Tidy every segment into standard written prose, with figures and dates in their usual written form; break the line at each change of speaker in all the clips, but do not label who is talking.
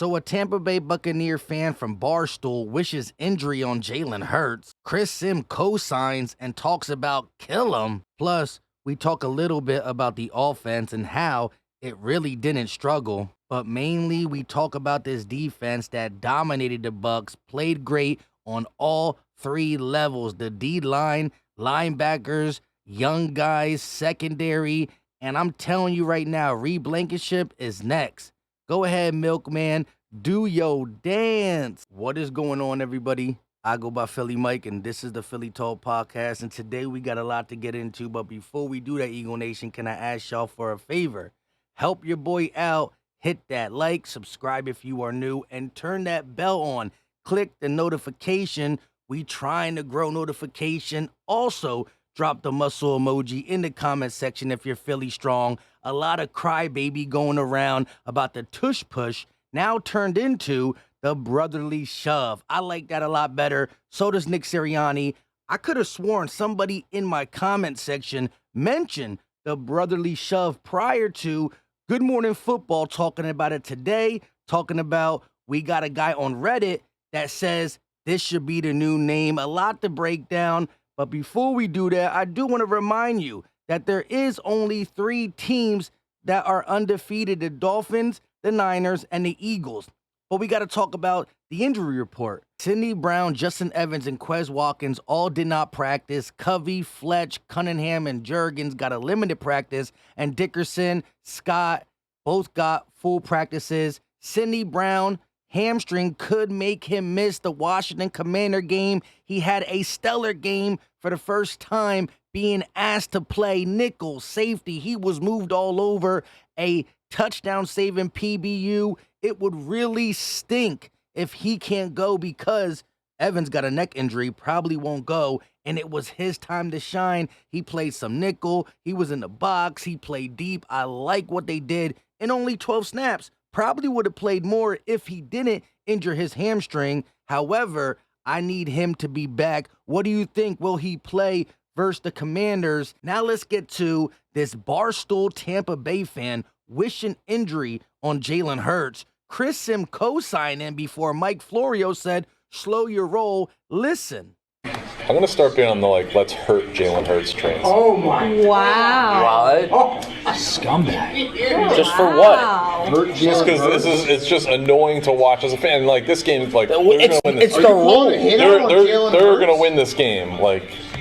So a Tampa Bay Buccaneer fan from Barstool wishes injury on Jalen Hurts. Chris Sim co-signs and talks about kill him. Plus, we talk a little bit about the offense and how it really didn't struggle. But mainly, we talk about this defense that dominated the Bucs, played great on all three levels. The D-line, linebackers, young guys, secondary. And I'm telling you right now, Reed Blankenship is next. Go ahead, Milkman. Do your dance. What is going on, everybody? I go by Philly Mike, and this is the Philly Talk Podcast. And today we got a lot to get into. But before we do that, Eagle Nation, can I ask y'all for a favor? Help your boy out. Hit that like, subscribe if you are new, and turn that bell on. Click the notification. We trying to grow notification. Also, drop the muscle emoji in the comment section if you're Philly strong. A lot of crybaby going around about the tush push now turned into the brotherly shove. I like that a lot better. So does Nick Sirianni. I could have sworn somebody in my comment section mentioned the brotherly shove prior to Good Morning Football talking about it today, talking about we got a guy on Reddit that says this should be the new name. A lot to break down. But before we do that, I do want to remind you that there is only 3 teams that are undefeated: the Dolphins, the Niners, and the Eagles. But we got to talk about the injury report. Sidney Brown, Justin Evans, and Quez Watkins all did not practice. Covey, Fletch, Cunningham, and Juergens got a limited practice. And Dickerson, Scott, both got full practices. Sidney Brown, hamstring could make him miss the Washington Commander game. He had a stellar game for the first time being asked to play nickel safety. He was moved all over, a touchdown-saving PBU. It would really stink if he can't go because Evans got a neck injury, probably won't go, and it was his time to shine. He played some nickel. He was in the box. He played deep. I like what they did in only 12 snaps. Probably would have played more if he didn't injure his hamstring. However, I need him to be back. What do you think? Will he play versus the Commanders? Now let's get to this Barstool Tampa Bay fan wishing injury on Jalen Hurts. Chris Sim co-signing before Mike Florio said, slow your roll. Listen.
I'm going to start being on the, let's hurt Jalen Hurts train.
Oh, my.
Wow.
What? Oh, a scumbag.
Just for what? Just because it's just annoying to watch as a fan. This game, they're going to win this.
It's the rule.
They're going to win this game.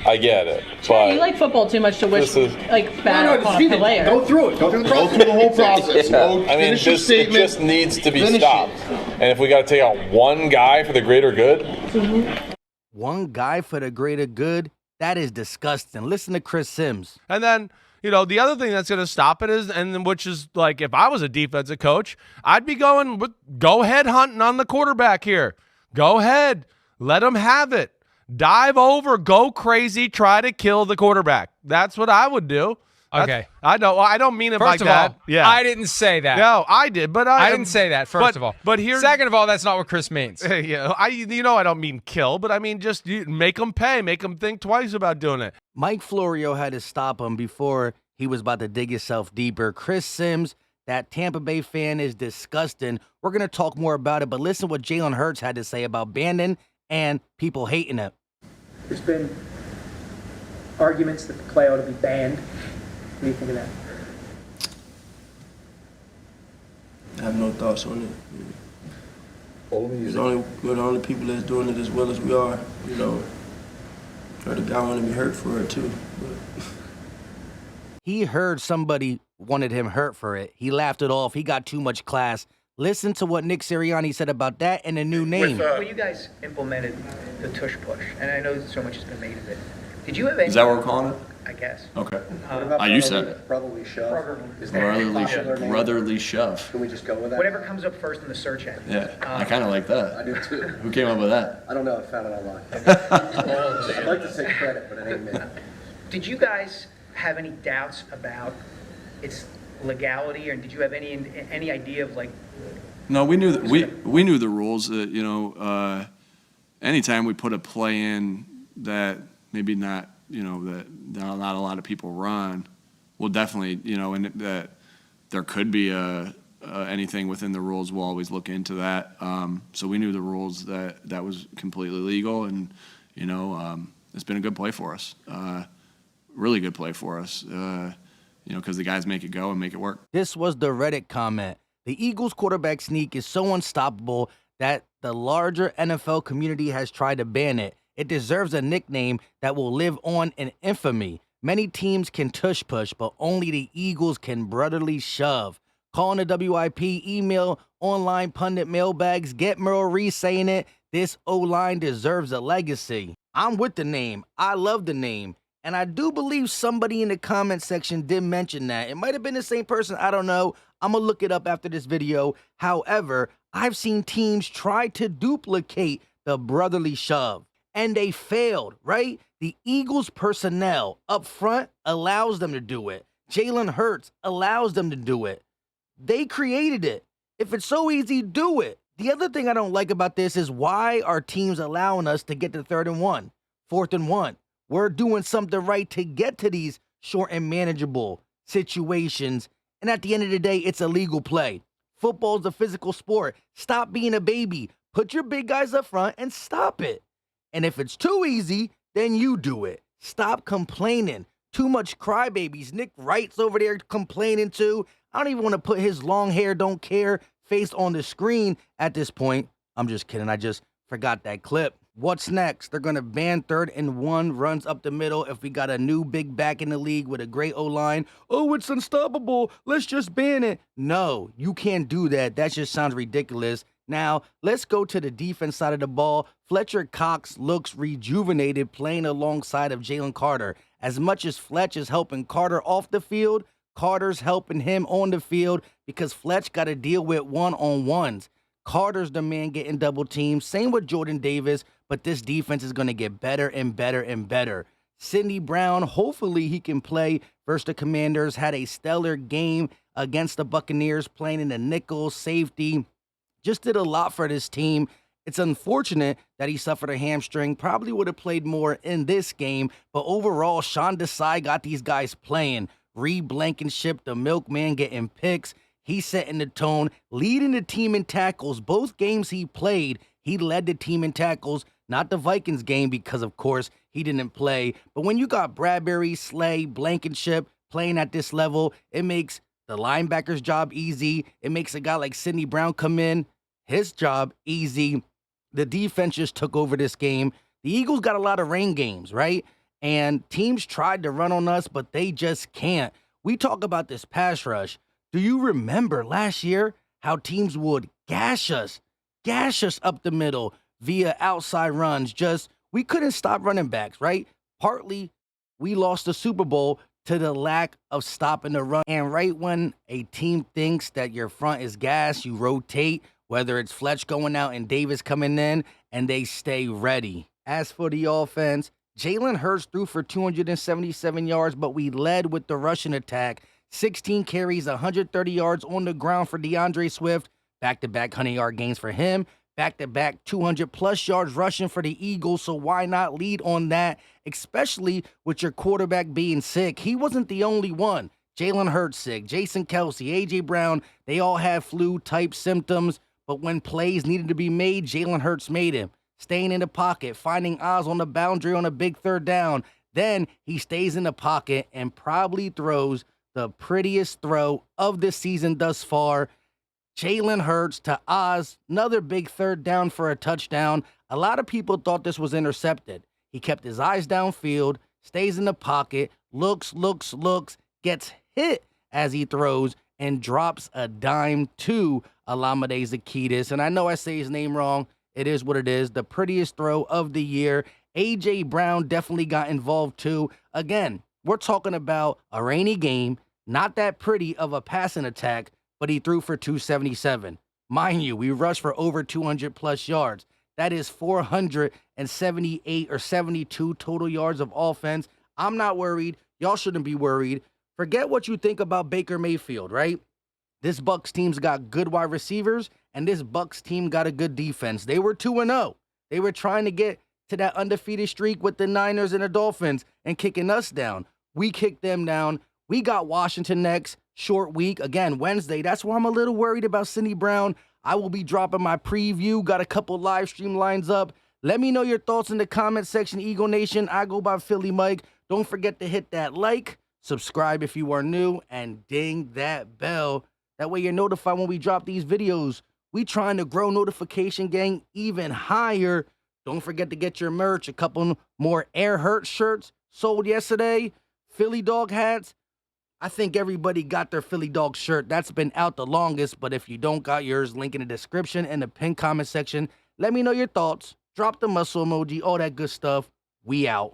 I get it. But
you like football too much to wish bad on a player.
Go through it. Go through the whole process.
Yeah. It just needs to be stopped. And if we got to take out one guy for the greater good.
Mm-hmm.
One guy for the greater good? That is disgusting. Listen to Chris Sims.
And then, the other thing that's going to stop it is, which is if I was a defensive coach, I'd be go ahead hunting on the quarterback here. Go ahead. Let him have it. Dive over, go crazy, try to kill the quarterback. That's what I would do.
Okay.
I don't mean it like that.
First of all, I didn't say that.
No, I did, but
I didn't say that, first of all.
But here,
second of all, that's not what Chris means.
Yeah, I don't mean kill, but I mean just make them pay, make them think twice about doing it.
Mike Florio had to stop him before he was about to dig himself deeper. Chris Sims, that Tampa Bay fan, is disgusting. We're going to talk more about it, but listen what Jalen Hurts had to say about banning and people hating it.
There's been arguments that the play ought to be banned. What do you think of that?
I have no thoughts on it. We're the only people that's doing it as well as we are, Or the guy wanted me hurt for it too. But.
He heard somebody wanted him hurt for it. He laughed it off. He got too much class. Listen to what Nick Sirianni said about that and the new name.
Well, you guys implemented the tush push, and I know so much has been made of it. Did you have any...
Is that what we're calling it?
I guess.
Okay.
You
said it.
Brotherly shove. Is that
Brotherly shove.
Can we just go with that?
Whatever comes up first in the search engine.
Yeah, I kind of like that.
I do too.
Who came up with that?
I don't know. I found it online. I'd like to take credit, but it ain't me.
Did you guys have any doubts about its legality, or did you have any idea of
No, we knew we knew the rules. That anytime we put a play in that maybe not that not a lot of people run, we'll definitely and that there could be a anything within the rules, we'll always look into that. So we knew the rules that was completely legal, and it's been a good play for us. Really good play for us. Because the guys make it go and make it work.
This was the Reddit comment. The Eagles quarterback sneak is so unstoppable that the larger NFL community has tried to ban it. It deserves a nickname that will live on in infamy. Many teams can tush push, but only the Eagles can brotherly shove. Calling the WIP, email, online pundit mailbags, get Merle Reese saying it. This O-line deserves a legacy. I'm with the name. I love the name. And I do believe somebody in the comment section did mention that. It might have been the same person. I don't know. I'm going to look it up after this video. However, I've seen teams try to duplicate the brotherly shove, and they failed, right? The Eagles personnel up front allows them to do it. Jalen Hurts allows them to do it. They created it. If it's so easy, do it. The other thing I don't like about this is why are teams allowing us to get to 3rd and 1, 4th and 1? We're doing something right to get to these short and manageable situations. And at the end of the day, it's a legal play. Football's a physical sport. Stop being a baby. Put your big guys up front and stop it. And if it's too easy, then you do it. Stop complaining. Too much crybabies. Nick Wright's over there complaining too. I don't even want to put his long hair, don't care face on the screen at this point. I'm just kidding. I just forgot that clip. What's next? They're going to ban 3rd and 1 runs up the middle if we got a new big back in the league with a great O-line. Oh, it's unstoppable. Let's just ban it. No, you can't do that. That just sounds ridiculous. Now, let's go to the defense side of the ball. Fletcher Cox looks rejuvenated playing alongside of Jalen Carter. As much as Fletch is helping Carter off the field, Carter's helping him on the field because Fletch got to deal with one-on-ones. Carter's the man getting double teamed. Same with Jordan Davis, but this defense is going to get better and better and better. Sidney Brown, hopefully he can play versus the Commanders. Had a stellar game against the Buccaneers, playing in the nickel, safety. Just did a lot for this team. It's unfortunate that he suffered a hamstring. Probably would have played more in this game, but overall, Sean Desai got these guys playing. Reed Blankenship, the milkman, getting picks. He's setting the tone, leading the team in tackles. Both games he played, he led the team in tackles. Not the Vikings game because, of course, he didn't play. But when you got Bradbury, Slay, Blankenship playing at this level, it makes the linebacker's job easy. It makes a guy like Sidney Brown come in, his job easy. The defense just took over this game. The Eagles got a lot of rain games, right? And teams tried to run on us, but they just can't. We talk about this pass rush. Do you remember last year how teams would gash us up the middle via outside runs? We couldn't stop running backs, right? Partly, we lost the Super Bowl to the lack of stopping the run. And right when a team thinks that your front is gas, you rotate, whether it's Fletch going out and Davis coming in, and they stay ready. As for the offense, Jalen Hurts threw for 277 yards, but we led with the rushing attack. 16 carries, 130 yards on the ground for DeAndre Swift. Back-to-back 100-yard gains for him. Back-to-back 200-plus yards rushing for the Eagles, so why not lead on that, especially with your quarterback being sick? He wasn't the only one. Jalen Hurts sick, Jason Kelsey, A.J. Brown, they all had flu-type symptoms, but when plays needed to be made, Jalen Hurts made him. Staying in the pocket, finding Oz on the boundary on a big 3rd down. Then he stays in the pocket and probably throws the prettiest throw of the season thus far. Jalen Hurts to Oz, another big 3rd down for a touchdown. A lot of people thought this was intercepted. He kept his eyes downfield, stays in the pocket, looks, gets hit as he throws, and drops a dime to Olamide Zaccheaus. And I know I say his name wrong. It is what it is. The prettiest throw of the year. A.J. Brown definitely got involved too. Again, we're talking about a rainy game, not that pretty of a passing attack, but he threw for 277. Mind you, we rushed for over 200-plus yards. That is 478 or 72 total yards of offense. I'm not worried. Y'all shouldn't be worried. Forget what you think about Baker Mayfield, right? This Bucs team's got good wide receivers, and this Bucs team got a good defense. They were 2-0. They were trying to get to that undefeated streak with the Niners and the Dolphins and kicking us down. We kicked them down. We got Washington next. short week. Again, Wednesday. That's why I'm a little worried about Cindy Brown. I will be dropping my preview. Got a couple live stream lines up. Let me know your thoughts in the comment section, Eagle Nation. I go by Philly Mike. Don't forget to hit that like, subscribe if you are new, and ding that bell. That way you're notified when we drop these videos. We trying to grow notification gang even higher. Don't forget to get your merch. A couple more Air Hurt shirts sold yesterday. Philly Dog hats. I think everybody got their Philly Dog shirt. That's been out the longest, but if you don't got yours, link in the description and the pinned comment section. Let me know your thoughts. Drop the muscle emoji, all that good stuff. We out.